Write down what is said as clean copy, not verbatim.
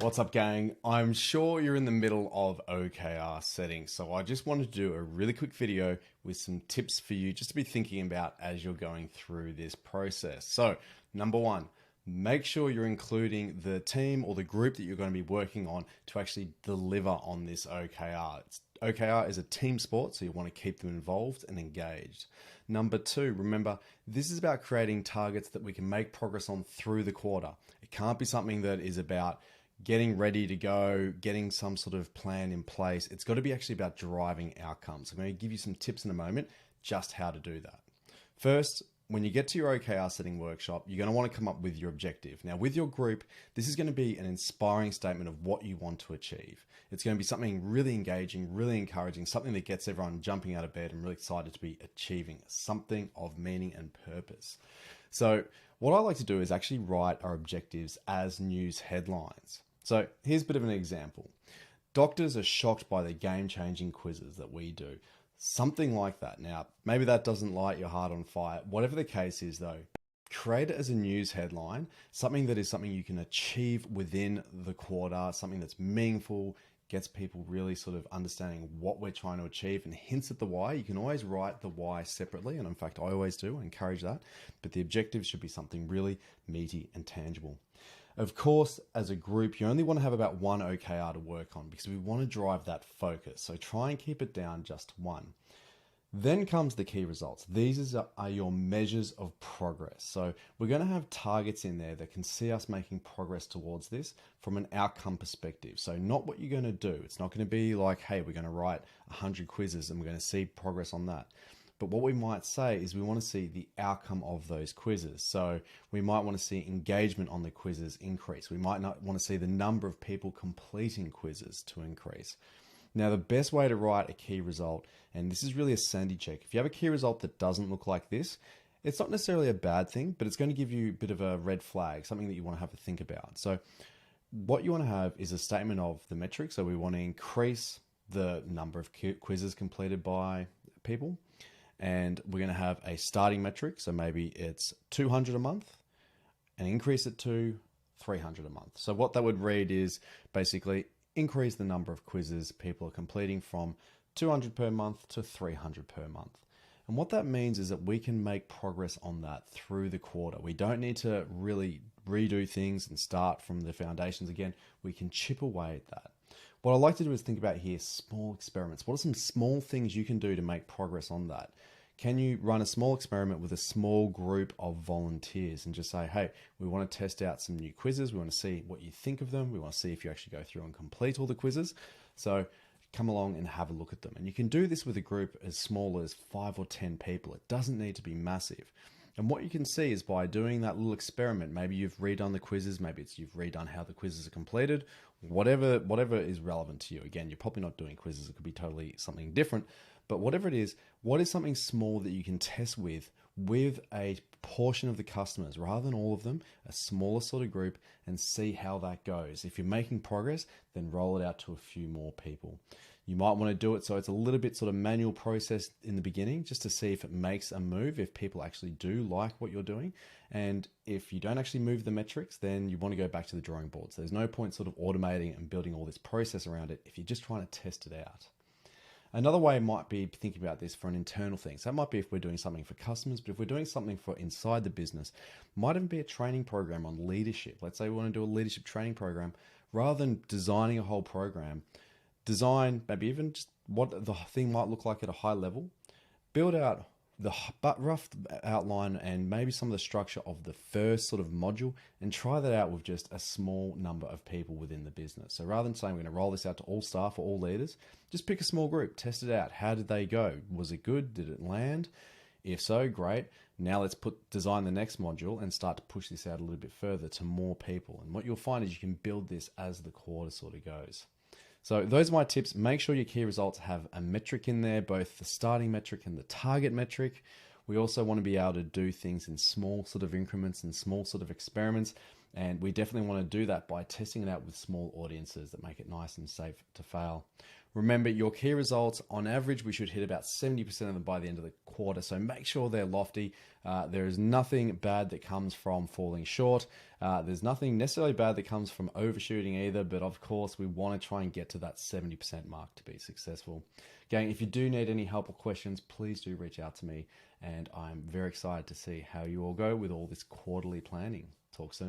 What's up, gang? I'm sure you're in the middle of OKR settings, so I just wanted to do a really quick video with some tips for you just to be thinking about as you're going through this process. So, number one, make sure you're including the team or the group that you're going to be working on to actually deliver on this OKR. OKR is a team sport, so you want to keep them involved and engaged. Number two, remember, this is about creating targets that we can make progress on through the quarter. It can't be something that is about getting ready to go, getting some sort of plan in place. It's got to be actually about driving outcomes. I'm going to give you some tips in a moment, just how to do that. First, when you get to your OKR setting workshop, you're going to want to come up with your objective. Now, with your group, this is going to be an inspiring statement of what you want to achieve. It's going to be something really engaging, really encouraging, something that gets everyone jumping out of bed and really excited to be achieving something of meaning and purpose. So what I like to do is actually write our objectives as news headlines. So here's a bit of an example. Doctors are shocked by the game-changing quizzes that we do. Something like that. Now, maybe that doesn't light your heart on fire. Whatever the case is though, create it as a news headline, something that is something you can achieve within the quarter, something that's meaningful, gets people really sort of understanding what we're trying to achieve and hints at the why. You can always write the why separately. And in fact, I always do. I encourage that. But the objective should be something really meaty and tangible. Of course, as a group, you only want to have about one OKR to work on because we want to drive that focus. So try and keep it down just one. Then comes the key results. These are your measures of progress. So we're going to have targets in there that can see us making progress towards this from an outcome perspective. So not what you're going to do. It's not going to be like, hey, we're going to write 100 quizzes and we're going to see progress on that. But what we might say is we want to see the outcome of those quizzes. So we might want to see engagement on the quizzes increase. We might not want to see the number of people completing quizzes to increase. Now, the best way to write a key result, and this is really a sanity check. If you have a key result that doesn't look like this, it's not necessarily a bad thing, but it's going to give you a bit of a red flag, something that you want to have a think about. So what you want to have is a statement of the metric. So we want to increase the number of quizzes completed by people. And we're going to have a starting metric. So maybe it's 200 a month and increase it to 300 a month. So what that would read is basically increase the number of quizzes people are completing from 200 per month to 300 per month. And what that means is that we can make progress on that through the quarter. We don't need to really redo things and start from the foundations again. We can chip away at that. What I like to do is think about here small experiments. What are some small things you can do to make progress on that? Can you run a small experiment with a small group of volunteers and just say, hey, we want to test out some new quizzes. We want to see what you think of them. We want to see if you actually go through and complete all the quizzes. So come along and have a look at them. And you can do this with a group as small as 5 or 10 people. It doesn't need to be massive. And what you can see is by doing that little experiment, maybe you've redone the quizzes, maybe it's you've redone how the quizzes are completed, whatever is relevant to you. Again, you're probably not doing quizzes. It could be totally something different. But whatever it is, what is something small that you can test with a portion of the customers rather than all of them, a smaller sort of group, and see how that goes. If you're making progress, then roll it out to a few more people. You might want to do it so it's a little bit sort of manual process in the beginning just to see if it makes a move, if people actually do like what you're doing. And if you don't actually move the metrics, then you want to go back to the drawing board. So there's no point sort of automating and building all this process around it if you're just trying to test it out. Another way might be thinking about this for an internal thing. So that might be if we're doing something for customers, but if we're doing something for inside the business, might even be a training program on leadership. Let's say we want to do a leadership training program. Rather than designing a whole program, design maybe even just what the thing might look like at a high level, build out the rough outline and maybe some of the structure of the first sort of module and try that out with just a small number of people within the business. So rather than saying we're going to roll this out to all staff or all leaders, just pick a small group, test it out. How did they go? Was it good? Did it land? If so, great. Now let's design the next module and start to push this out a little bit further to more people. And what you'll find is you can build this as the quarter sort of goes. So those are my tips. Make sure your key results have a metric in there, both the starting metric and the target metric. We also want to be able to do things in small sort of increments and small sort of experiments And we definitely want to do that by testing it out with small audiences that make it nice and safe to fail. Remember, your key results, on average, we should hit about 70% of them by the end of the quarter. So make sure they're lofty. There is nothing bad that comes from falling short. There's nothing necessarily bad that comes from overshooting either. But of course, we want to try and get to that 70% mark to be successful. Gang, if you do need any help or questions, please do reach out to me. And I'm very excited to see how you all go with all this quarterly planning. Talk soon.